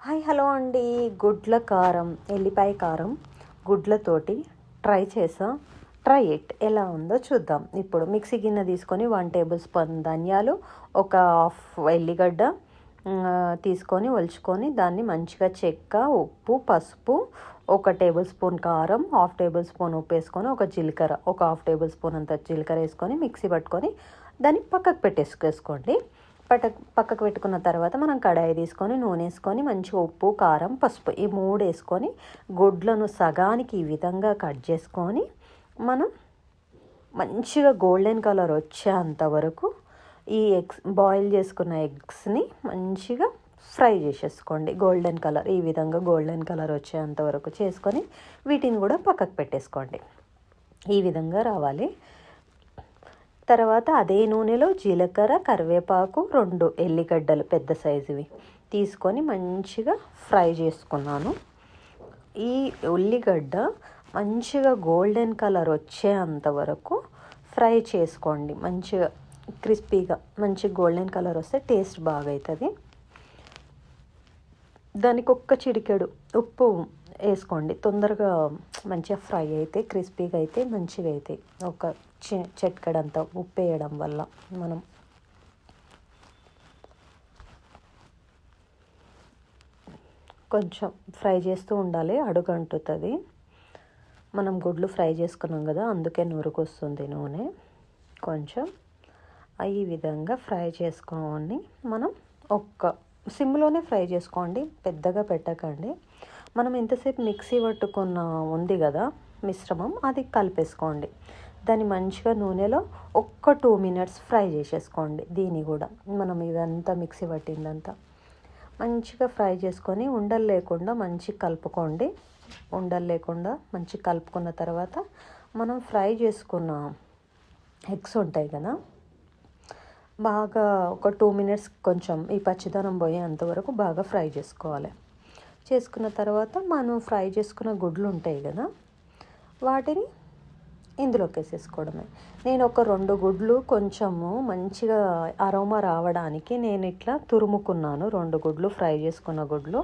Hi hello అండి. గుడ్ల కారం, ఎల్లిపాయ కారం గుడ్లతోటి ట్రై ఇట్ ఎలా ఉందో చూద్దాం. ఇప్పుడు మిక్సీ గిన్నె తీసుకొని 1 టేబుల్ స్పూన్ ధనియాలు, ఒక హాఫ్ ఎల్లిగడ్డ తీసుకొని ఒలుచుకొని దాన్ని మంచిగా చెక్క, ఉప్పు, పసుపు, 1 టేబుల్ స్పూన్ కారం, హాఫ్ టేబుల్ స్పూన్ ఉప్పు వేసుకొని ఒక హాఫ్ టేబుల్ స్పూన్ అంత జీలకర్ర వేసుకొని మిక్సీ పట్టుకొని దాన్ని పక్కకు పెట్టేసుకోండి. పక్కకు పెట్టుకున్న తర్వాత మనం కడాయి తీసుకొని నూనె వేసుకొని మంచిగా ఉప్పు, కారం, పసుపు ఈ 3 వేసుకొని గుడ్లను సగానికి ఈ విధంగా కట్ చేసుకొని మనం మంచిగా గోల్డెన్ కలర్ వచ్చేంత వరకు ఈ బాయిల్ చేసుకున్న ఎగ్స్ని మంచిగా ఫ్రై చేసేసుకోండి. గోల్డెన్ కలర్ ఈ విధంగా గోల్డెన్ కలర్ వచ్చేంత వరకు చేసుకొని వీటిని కూడా పక్కకు పెట్టేసుకోండి. ఈ విధంగా రావాలి. తర్వాత అదే నూనెలో జీలకర్ర, కరివేపాకు, 2 ఎల్లిగడ్డలు పెద్ద సైజువి తీసుకొని మంచిగా ఫ్రై చేసుకున్నాను. ఈ ఉల్లిగడ్డ మంచిగా గోల్డెన్ కలర్ వచ్చేంత వరకు ఫ్రై చేసుకోండి. మంచిగా క్రిస్పీగా మంచిగా గోల్డెన్ కలర్ వస్తే టేస్ట్ బాగా అవుతుంది. దానికి ఒక్క చిటికెడు ఉప్పు వేసుకోండి. తొందరగా మంచిగా ఫ్రై అయితే క్రిస్పీగా అయితే మంచిగా అవుతాయి. ఒక చిటికెడంతా ఉప్పు వేయడం వల్ల మనం కొంచెం ఫ్రై చేస్తూ ఉండాలి, అడుగంటుతుంది. మనం గుడ్లు ఫ్రై చేసుకున్నాం కదా, అందుకే నురుకొస్తుంది నూనె. కొంచెం ఈ విధంగా ఫ్రై చేసుకోండి. మనం సిమ్లోనే ఫ్రై చేసుకోండి, పెద్దగా పెట్టకండి. మనం ఎంతసేపు మిక్సీ పట్టుకున్న ఉంది కదా మిశ్రమం, అది కలిపేసుకోండి. దాన్ని మంచిగా నూనెలో 2 మినిట్స్ ఫ్రై చేసేసుకోండి. దీన్ని కూడా మనం ఇదంతా మిక్సీ పట్టిందంతా మంచిగా ఫ్రై చేసుకొని ఉండలు లేకుండా మంచిగా కలుపుకోండి. ఉండలు లేకుండా మంచిగా కలుపుకున్న తర్వాత మనం ఫ్రై చేసుకున్న ఎగ్స్ ఉంటాయి కదా, బాగా 2 మినిట్స్ కొంచెం ఈ పచ్చిదనం పోయేంతవరకు బాగా ఫ్రై చేసుకోవాలి. చేసుకున్న తర్వాత మనం ఫ్రై చేసుకున్న గుడ్లు ఉంటాయి కదా, వాటిని ఇందులోకి వేసేసుకోవడమే. నేను ఒక 2 గుడ్లు కొంచెము మంచిగా అరోమా రావడానికి నేను ఇట్లా తురుముకున్నాను. 2 గుడ్లు ఫ్రై చేసుకున్న గుడ్లు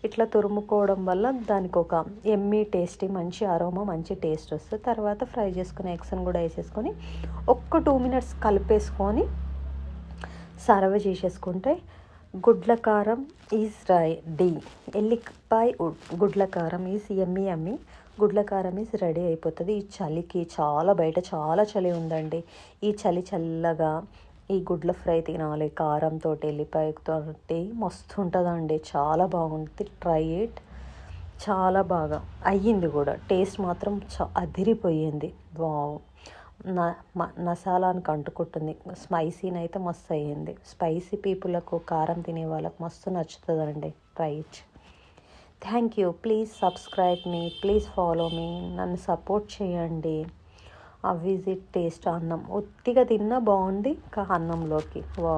ఇట్లా తురుముకోవడం వల్ల దానికి ఒక ఎమ్మీ టేస్టీ మంచి అరోమా, మంచి టేస్ట్ వస్తుంది. తర్వాత ఫ్రై చేసుకున్న ఎగ్స్ని కూడా వేసేసుకొని 2 మినిట్స్ కలిపేసుకొని సర్వ్ చేసేసుకుంటే గుడ్ల కారం ఈజ్ రెడీ. ఎల్లిపాయ గుడ్ల కారం ఈజ్ యమ్మీ. గుడ్ల కారం ఈజ్ రెడీ అయిపోతుంది. ఈ చలికి బయట చాలా చలి ఉందండి. ఈ చల్లగా ఈ గుడ్ల ఫ్రై తినాలి కారంతో, ఎల్లిపాయతో మస్తు ఉంటుందండి. చాలా బాగుంటుంది. Try it. చాలా బాగా అయ్యింది కూడా. టేస్ట్ మాత్రం అదిరిపోయింది. వావ్, మసాలానికి అంటుకుంటుంది. స్పైసీని అయితే మస్తు అయ్యింది. స్పైసీ పీపుల్కు, కారం తినే వాళ్ళకు మస్తు నచ్చుతుందండి. Try it. Thank you. Please subscribe me, please follow me. నన్ను సపోర్ట్ చేయండి. విజిట్ టేస్ట్ అన్నం ఉత్తిగా తిన్నా బాగుంది అన్నంలోకి. వా